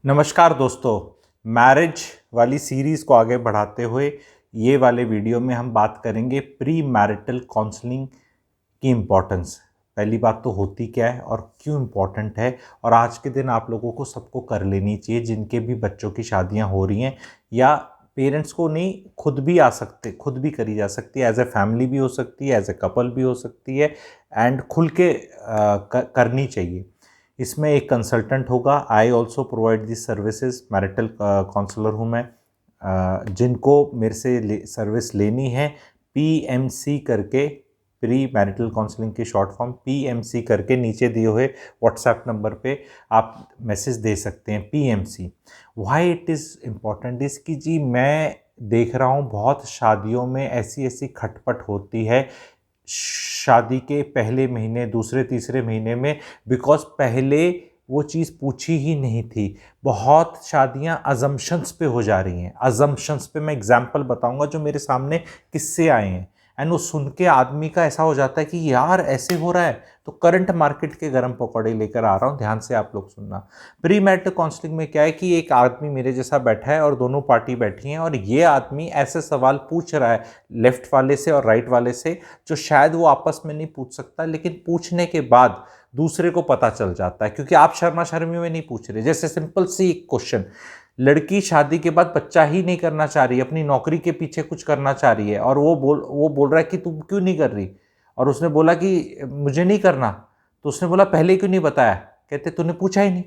नमस्कार दोस्तों। मैरिज वाली सीरीज़ को आगे बढ़ाते हुए ये वाले वीडियो में हम बात करेंगे प्री मैरिटल काउंसलिंग की इम्पोर्टेंस। पहली बात तो होती क्या है और क्यों इम्पोर्टेंट है, और आज के दिन आप लोगों को सबको कर लेनी चाहिए जिनके भी बच्चों की शादियां हो रही हैं, या पेरेंट्स को नहीं, खुद भी आ सकते, खुद भी करी जा सकती है। एज ए फैमिली भी हो सकती है, एज ए कपल भी हो सकती है, एंड खुल के करनी चाहिए। इसमें एक कंसल्टेंट होगा। I also provide this services. Marital counsellor हूँ मैं। जिनको मेरे से सर्विस लेनी है, PMC करके, प्री मैरिटल काउंसलिंग की शॉर्ट फॉर्म PMC करके नीचे दिए हुए व्हाट्सएप नंबर पे आप मैसेज दे सकते हैं। PMC why it is important is कि जी मैं देख रहा हूँ बहुत शादियों में ऐसी ऐसी खटपट होती है शादी के पहले महीने, दूसरे तीसरे महीने में, बिकॉज पहले वो चीज़ पूछी ही नहीं थी। बहुत शादियां अजम्पशंस पे हो जा रही हैं। अजम्पशंस पे मैं एग्जांपल बताऊंगा जो मेरे सामने किस्से आए हैं, एंड वो सुन के आदमी का ऐसा हो जाता है कि यार ऐसे हो रहा है। तो करंट मार्केट के गर्म पकौड़े लेकर आ रहा हूँ, ध्यान से आप लोग सुनना। प्री मैरिटल काउंसलिंग में क्या है कि एक आदमी मेरे जैसा बैठा है और दोनों पार्टी बैठी हैं, और ये आदमी ऐसे सवाल पूछ रहा है लेफ्ट वाले से और राइट वाले से जो शायद वो आपस में नहीं पूछ सकता, लेकिन पूछने के बाद दूसरे को पता चल जाता है, क्योंकि आप शर्मा शर्मी में नहीं पूछ रहे। जैसे सिंपल सी एक क्वेश्चन, लड़की शादी के बाद बच्चा ही नहीं करना चाह रही, अपनी नौकरी के पीछे कुछ करना चाह रही है, और वो बोल रहा है कि तुम क्यों नहीं कर रही, और उसने बोला कि मुझे नहीं करना। तो उसने बोला पहले क्यों नहीं बताया? कहते तूने पूछा ही नहीं।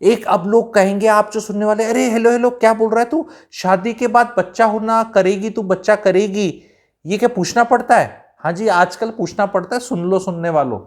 एक, अब लोग कहेंगे, आप जो सुनने वाले, अरे हेलो हेलो क्या बोल रहा है तू, शादी के बाद बच्चा होना करेगी, तू बच्चा करेगी, ये क्या पूछना पड़ता है? हाँ जी, आजकल पूछना पड़ता है। सुन लो सुनने वालों,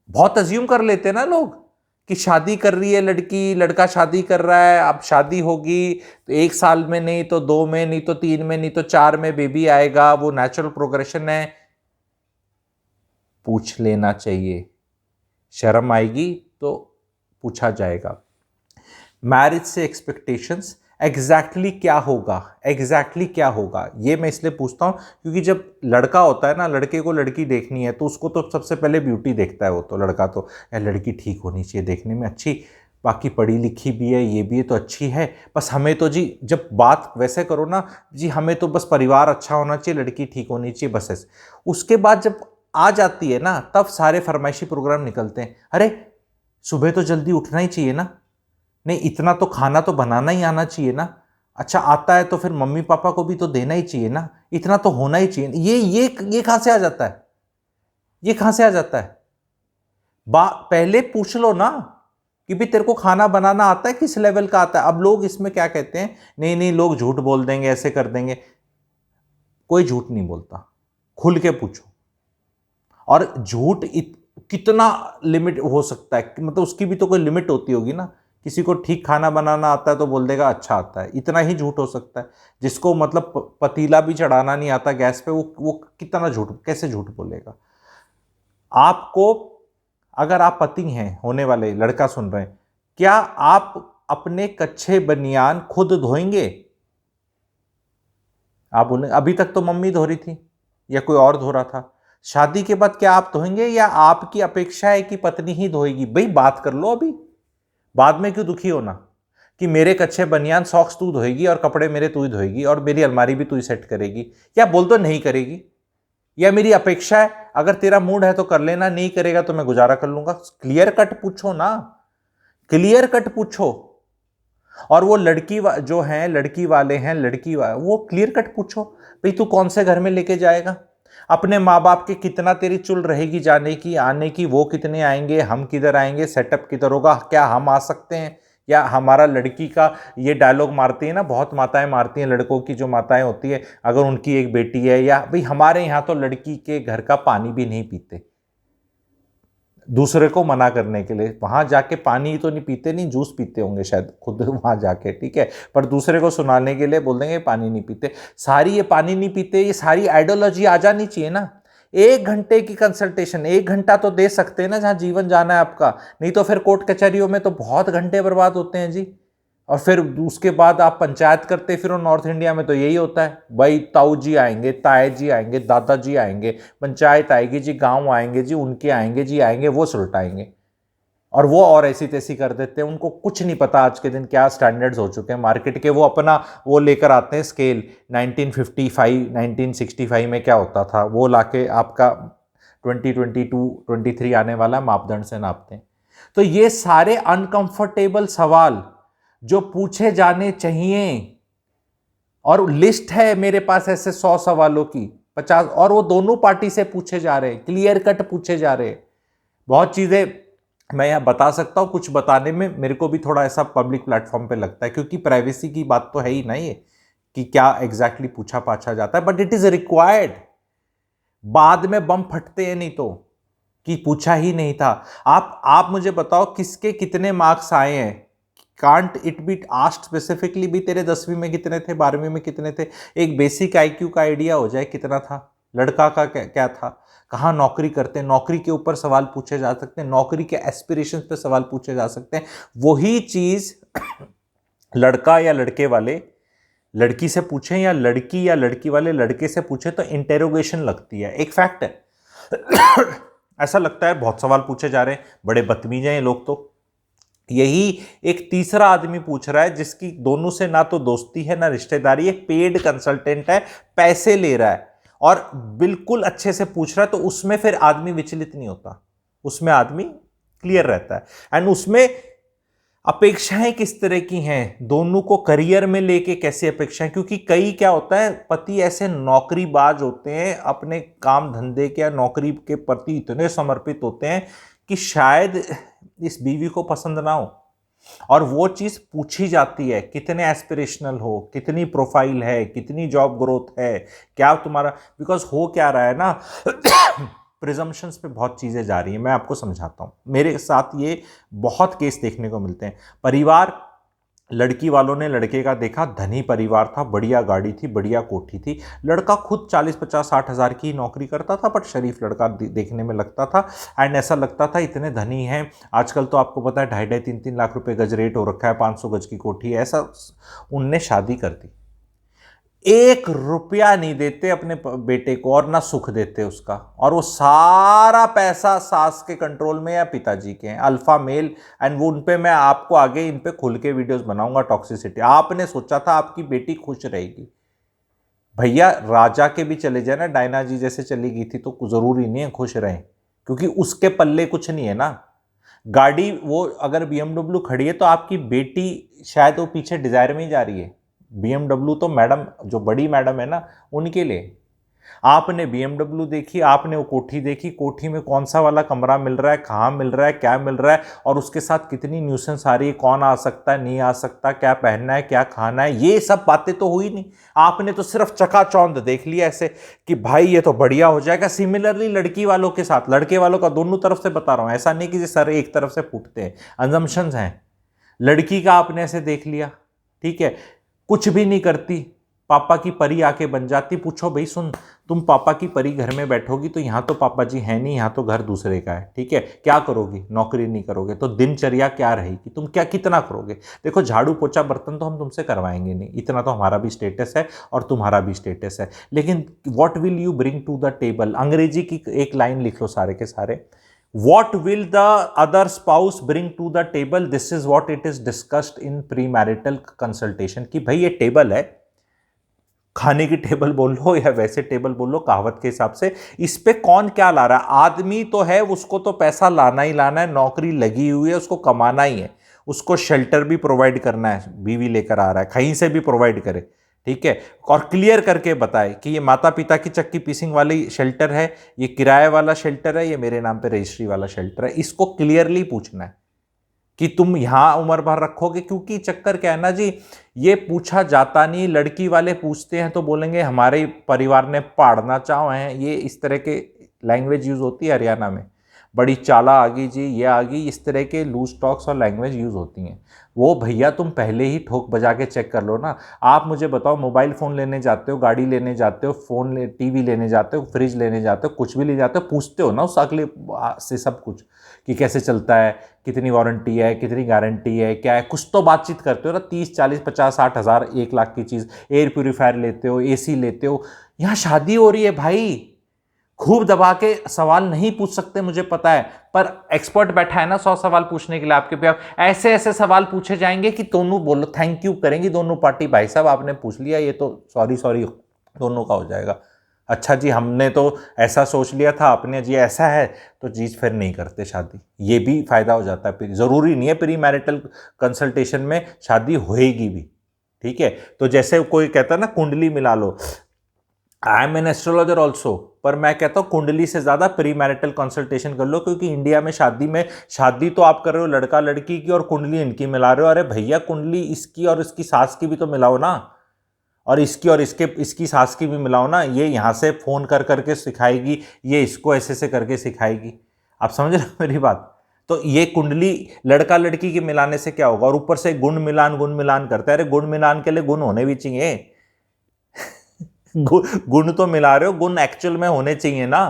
बहुत अज्यूम कर लेते हैं ना लोग कि शादी कर रही है लड़की, लड़का शादी कर रहा है, अब शादी होगी तो 1 साल में नहीं तो 2 में, नहीं तो 3 में, नहीं तो 4 में बेबी आएगा, वो नेचुरल प्रोग्रेशन है। पूछ लेना चाहिए। शर्म आएगी तो पूछा जाएगा। मैरिज से एक्सपेक्टेशंस एग्जैक्टली क्या होगा, एग्जैक्टली क्या होगा, ये मैं इसलिए पूछता हूँ क्योंकि जब लड़का होता है ना, लड़के को लड़की देखनी है तो उसको तो सबसे पहले ब्यूटी देखता है। वो तो लड़का तो यार लड़की ठीक होनी चाहिए, देखने में अच्छी, बाकी पढ़ी लिखी भी है, ये भी है तो अच्छी है, बस हमें तो जी, जब बात वैसे करो ना जी, हमें तो बस परिवार अच्छा होना चाहिए, लड़की ठीक होनी चाहिए, बस ऐसे। उसके बाद जब आ जाती है ना, तब सारे फरमाइशी प्रोग्राम निकलते हैं। अरे सुबह तो जल्दी उठना ही चाहिए ना, नहीं इतना तो खाना तो बनाना ही आना चाहिए ना, अच्छा आता है तो फिर मम्मी पापा को भी तो देना ही चाहिए ना, इतना तो होना ही चाहिए। ये कहां से आ जाता है? ये कहां से आ जाता है? पहले पूछ लो ना कि भी तेरे को खाना बनाना आता है, किस लेवल का आता है। अब लोग इसमें क्या कहते हैं, नहीं नहीं लोग झूठ बोल देंगे, ऐसे कर देंगे। कोई झूठ नहीं बोलता, खुल के पूछो। और झूठ कितना लिमिट हो सकता है, मतलब उसकी भी तो कोई लिमिट होती होगी ना। किसी को ठीक खाना बनाना आता है तो बोल देगा अच्छा आता है, इतना ही झूठ हो सकता है। जिसको मतलब पतीला भी चढ़ाना नहीं आता गैस पे, वो कितना झूठ, कैसे झूठ बोलेगा? आपको, अगर आप पति हैं, होने वाले लड़का सुन रहे हैं, क्या आप अपने कच्चे बनियान खुद धोएंगे? आप बोले अभी तक तो मम्मी धो रही थी या कोई और धो रहा था, शादी के बाद क्या आप धोएंगे, या आपकी अपेक्षा है कि पत्नी ही धोएगी? भाई बात कर लो अभी, बाद में क्यों दुखी होना कि मेरे कच्चे बनियान सॉक्स तू धोएगी और कपड़े मेरे तू ही धोएगी और मेरी अलमारी भी तू ही सेट करेगी। या बोल दो नहीं करेगी, या मेरी अपेक्षा है, अगर तेरा मूड है तो कर लेना, नहीं करेगा तो मैं गुजारा कर लूंगा। क्लियर कट पूछो ना, क्लियर कट पूछो। और वो जो हैं लड़की वाले हैं, वो क्लियर कट पूछो, भाई तू कौन से घर में लेके जाएगा, अपने माँ बाप के कितना तेरी चुल रहेगी जाने की आने की, वो कितने आएंगे, हम किधर आएंगे, सेटअप किधर होगा, क्या हम आ सकते हैं? या हमारा लड़की का, ये डायलॉग मारती है ना, बहुत माताएं मारती हैं, लड़कों की जो माताएं होती है, अगर उनकी एक बेटी है, या भाई हमारे यहाँ तो लड़की के घर का पानी भी नहीं पीते, दूसरे को मना करने के लिए। वहां जाके पानी तो नहीं पीते, नहीं जूस पीते होंगे शायद खुद वहां जाके, ठीक है, पर दूसरे को सुनाने के लिए बोल देंगे पानी नहीं पीते। सारी ये पानी नहीं पीते, ये सारी आइडियोलॉजी आ जानी चाहिए ना। 1 घंटे की कंसल्टेशन, 1 घंटा तो दे सकते हैं ना, जहां जीवन जाना है आपका। नहीं तो फिर कोर्ट कचहरियों में तो बहुत घंटे बर्बाद होते हैं जी। और फिर उसके बाद आप पंचायत करते फिर नॉर्थ इंडिया में तो यही होता है, भाई ताऊ जी आएंगे, ताए जी आएंगे, दादाजी आएंगे, पंचायत आएगी जी, गांव आएंगे जी, उनके आएंगे जी, आएंगे वो सुलटाएंगे। और वो और ऐसी तैसी कर देते हैं, उनको कुछ नहीं पता आज के दिन क्या स्टैंडर्ड्स हो चुके हैं मार्केट के। वो अपना वो लेकर आते हैं स्केल 1955 1965 में क्या होता था, वो लाके आपका 2022 23 आने वाला मापदंड से नापते हैं। तो ये सारे अनकंफर्टेबल सवाल जो पूछे जाने चाहिए, और लिस्ट है मेरे पास ऐसे 100 सवालों की 50, और वो दोनों पार्टी से पूछे जा रहे हैं, क्लियर कट पूछे जा रहे हैं। बहुत चीजें मैं यहां बता सकता हूं, कुछ बताने में मेरे को भी थोड़ा ऐसा पब्लिक प्लेटफॉर्म पे लगता है, क्योंकि प्राइवेसी की बात तो है ही नहीं कि क्या एग्जैक्टली पूछा पाछा जाता है, बट इट इज रिक्वायर्ड। बाद में बम फटते हैं नहीं तो, कि पूछा ही नहीं था। आप मुझे बताओ किसके कितने मार्क्स आए हैं, can't it be asked specifically भी तेरे 10वीं में कितने थे, 12वीं में कितने थे, एक बेसिक आईक्यू का आइडिया हो जाए कितना था, लड़का का क्या था, कहाँ नौकरी करते हैं, नौकरी के ऊपर सवाल पूछे जा सकते हैं, नौकरी के एस्पिरेशंस पे सवाल पूछे जा सकते हैं। वही चीज लड़का या लड़के वाले लड़की से पूछें या लड़की या लड़की वाले लड़के से पूछे तो इंटेरोगेशन लगती है, एक फैक्ट है। ऐसा लगता है बहुत सवाल पूछे जा रहे हैं, बड़े बदतमीज हैं ये लोग। तो यही एक तीसरा आदमी पूछ रहा है जिसकी दोनों से ना तो दोस्ती है ना रिश्तेदारी, एक पेड कंसल्टेंट है, पैसे ले रहा है और बिल्कुल अच्छे से पूछ रहा है, तो उसमें फिर आदमी विचलित नहीं होता, उसमें आदमी क्लियर रहता है। एंड उसमें अपेक्षाएं किस तरह की हैं, दोनों को करियर में लेके कैसी अपेक्षाएं, क्योंकि कई क्या होता है पति ऐसे नौकरीबाज होते हैं, अपने काम धंधे के या नौकरी के प्रति इतने समर्पित होते हैं कि शायद इस बीवी को पसंद ना हो, और वो चीज पूछी जाती है, कितने एस्पिरेशनल हो, कितनी प्रोफाइल है, कितनी जॉब ग्रोथ है, क्या तुम्हारा, बिकॉज हो क्या रहा है ना, प्रिजम्पशंस पे बहुत चीजें जा रही हैं। मैं आपको समझाता हूं, मेरे साथ ये बहुत केस देखने को मिलते हैं। परिवार, लड़की वालों ने लड़के का देखा, धनी परिवार था, बढ़िया गाड़ी थी, बढ़िया कोठी थी, लड़का खुद 40-50-60 हज़ार की नौकरी करता था, बट शरीफ लड़का देखने में लगता था। एंड ऐसा लगता था इतने धनी हैं, आजकल तो आपको पता है 2.5-3 लाख रुपए गज रेट हो रखा है, 500 गज की कोठी है, ऐसा। उनने शादी कर दी, 1 रुपया नहीं देते अपने बेटे को और ना सुख देते उसका, और वो सारा पैसा सास के कंट्रोल में या पिताजी के हैं, अल्फा मेल। एंड वो उनपे मैं आपको आगे इन पे खुल के वीडियोस बनाऊंगा, टॉक्सिसिटी। आपने सोचा था आपकी बेटी खुश रहेगी, भैया राजा के भी चले जाए ना, डायना जी जैसे चली गई थी, तो जरूरी नहीं है खुश रहें, क्योंकि उसके पल्ले कुछ नहीं है ना। गाड़ी वो अगर BMW खड़ी है तो आपकी बेटी शायद वो पीछे डिजायर में ही जा रही है। BMW तो मैडम, जो बड़ी मैडम है ना, उनके लिए। आपने BMW देखी, आपने वो कोठी देखी, कोठी में कौन सा वाला कमरा मिल रहा है, कहाँ मिल रहा है, क्या मिल रहा है, और उसके साथ कितनी न्यूसेंस आ रही है, कौन आ सकता है नहीं आ सकता, क्या पहनना है क्या खाना है, ये सब बातें तो हुई नहीं। आपने तो सिर्फ चकाचौंध देख लिया ऐसे कि भाई ये तो बढ़िया हो जाएगा। सिमिलरली लड़की वालों के साथ, लड़के वालों का दोनों तरफ से बता रहा हूं, ऐसा नहीं कि सर एक तरफ से फूटते हैं, अजम्पशंस हैं। लड़की का आपने ऐसे देख लिया, ठीक है, कुछ भी नहीं करती, पापा की परी आके बन जाती। पूछो भाई सुन, तुम पापा की परी घर में बैठोगी तो यहाँ तो पापा जी है नहीं, यहाँ तो घर दूसरे का है, ठीक है, क्या करोगी, नौकरी नहीं करोगे तो दिनचर्या क्या रहेगी, तुम क्या कितना करोगे। देखो झाड़ू पोछा बर्तन तो हम तुमसे करवाएंगे नहीं, इतना तो हमारा भी स्टेटस है और तुम्हारा भी स्टेटस है, लेकिन what will you bring to the table. अंग्रेजी की एक लाइन लिख लो सारे के सारे, what will the other spouse bring to the table, this is what it is discussed in premarital consultation। कि भाई ये टेबल है, खाने की टेबल बोल लो या वैसे टेबल बोल लो, कहावत के हिसाब से, इस पे कौन क्या ला रहा है। आदमी तो है, उसको तो पैसा लाना ही लाना है, नौकरी लगी हुई है, उसको कमाना ही है, उसको शेल्टर भी प्रोवाइड करना है, बीवी लेकर आ रहा है कहीं से भी प्रोवाइड करे, ठीक है, और क्लियर करके बताए कि ये माता पिता की चक्की पीसिंग वाली शेल्टर है, ये किराए वाला शेल्टर है, ये मेरे नाम पे रजिस्ट्री वाला शेल्टर है। इसको क्लियरली पूछना है कि तुम यहां उम्र भर रखोगे, क्योंकि चक्कर क्या है ना जी, ये पूछा जाता नहीं। लड़की वाले पूछते हैं तो बोलेंगे हमारे परिवार ने पाड़ना चाहो हैं, ये इस तरह के लैंग्वेज यूज होती है हरियाणा में, बड़ी चाला आ गई जी, ये आ गई, इस तरह के लूज टॉक्स और लैंग्वेज यूज होती हैं। वो भैया तुम पहले ही ठोक बजा के चेक कर लो ना। आप मुझे बताओ, मोबाइल फ़ोन लेने जाते हो, गाड़ी लेने जाते हो, टीवी लेने जाते हो, फ्रिज लेने जाते हो, कुछ भी ले जाते हो, पूछते हो ना उस अगले से सब कुछ कि कैसे चलता है, कितनी वारंटी है, कितनी गारंटी है, क्या है, कुछ तो बातचीत करते हो ना। 30, 40, 50, 60 हज़ार, 1 लाख की चीज़, एयर प्योरीफायर लेते हो, AC लेते हो। यहाँ शादी हो रही है भाई, खूब दबा के सवाल नहीं पूछ सकते मुझे पता है, पर एक्सपर्ट बैठा है ना 100 सवाल पूछने के लिए आपके पे, ऐसे ऐसे सवाल पूछे जाएंगे कि दोनों बोलो थैंक यू करेंगी दोनों पार्टी, भाई साहब आपने पूछ लिया ये तो सॉरी सॉरी दोनों का हो जाएगा। अच्छा जी हमने तो ऐसा सोच लिया था, आपने जी ऐसा है, तो चीज फिर नहीं करते शादी। ये भी फायदा हो जाता है, जरूरी नहीं है प्री मैरिटल कंसल्टेशन में शादी होएगी भी, ठीक है। तो जैसे कोई कहता है ना कुंडली मिला लो, I am an astrologer also, पर मैं कहता हूं कुंडली से ज्यादा प्री मैरिटल कंसल्टेशन कर लो, क्योंकि इंडिया में शादी तो आप कर रहे हो लड़का लड़की की और कुंडली इनकी मिला रहे हो। अरे भैया कुंडली इसकी और इसकी सास की भी तो मिलाओ ना, और इसकी और इसकी सास की भी मिलाओ ना। ये यहां से फोन कर करके सिखाएगी, ये इसको ऐसे से करके सिखाएगी। आप समझ रहे हो मेरी बात? तो ये कुंडली लड़का लड़की की मिलाने से क्या होगा, और ऊपर से गुण मिलान करता है। अरे गुण मिलान के लिए गुण होने भी चाहिए। गुण तो मिला रहे हो, गुण एक्चुअल में होने चाहिए ना,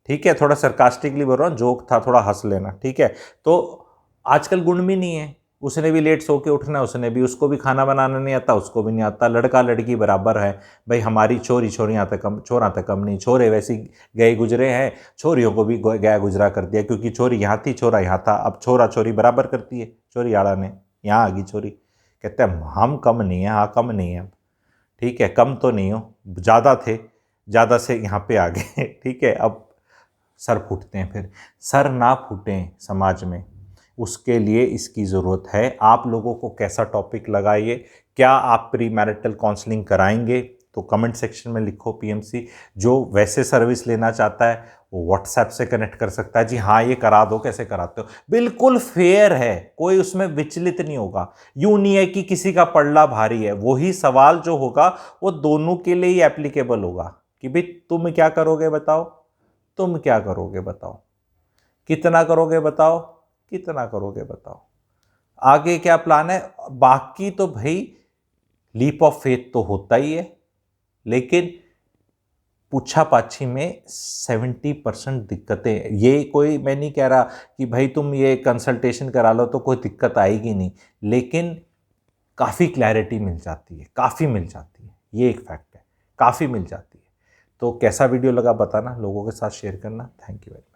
ठीक है। थोड़ा सरकास्टिकली बोल रहा हूँ, जोक था, थोड़ा हंस लेना, ठीक है। तो आजकल गुण भी नहीं है, उसने भी लेट सो के उठना है, उसको भी खाना बनाना नहीं आता, उसको भी नहीं आता। लड़का लड़की बराबर है भाई, हमारी छोरियाँ तक कम, छोरा तक कम नहीं, छोरे वैसे गए गुजरे हैं, छोरियों को भी गया गुजरा कर दिया, क्योंकि छोरी यहाँ थी छोरा यहाँ था। अब छोरा छोरी बराबर करती है, छोरी आड़ा ने यहाँ आ गई छोरी, कहते हैं हम कम नहीं है, हाँ कम नहीं है, ठीक है, कम तो नहीं हो, ज़्यादा थे, ज़्यादा से यहाँ पे आ गए, ठीक है। अब सर फूटते हैं, फिर सर ना फूटें समाज में, उसके लिए इसकी ज़रूरत है। आप लोगों को कैसा टॉपिक लगा ये, क्या आप प्री मैरिटल काउंसलिंग कराएंगे, तो कमेंट सेक्शन में लिखो। पीएमसी जो वैसे सर्विस लेना चाहता है वो व्हाट्सएप से कनेक्ट कर सकता है, जी हाँ ये करा दो, कैसे कराते हो, बिल्कुल फेयर है, कोई उसमें विचलित नहीं होगा। यूं नहीं है कि किसी का पल्ला भारी है, वही सवाल जो होगा वो दोनों के लिए ही एप्लीकेबल होगा कि भाई तुम क्या करोगे बताओ, तुम क्या करोगे बताओ, कितना करोगे बताओ, कितना करोगे बताओ, आगे क्या प्लान है। बाकी तो भाई लीप ऑफ फेथ तो होता ही है, लेकिन पूछा पाछी में 70% दिक्कतें, ये कोई मैं नहीं कह रहा कि भाई तुम ये कंसल्टेशन करा लो तो कोई दिक्कत आएगी नहीं, लेकिन काफ़ी क्लैरिटी मिल जाती है, काफ़ी मिल जाती है, ये एक फैक्ट है, काफ़ी मिल जाती है। तो कैसा वीडियो लगा बताना, लोगों के साथ शेयर करना। Thank you very much.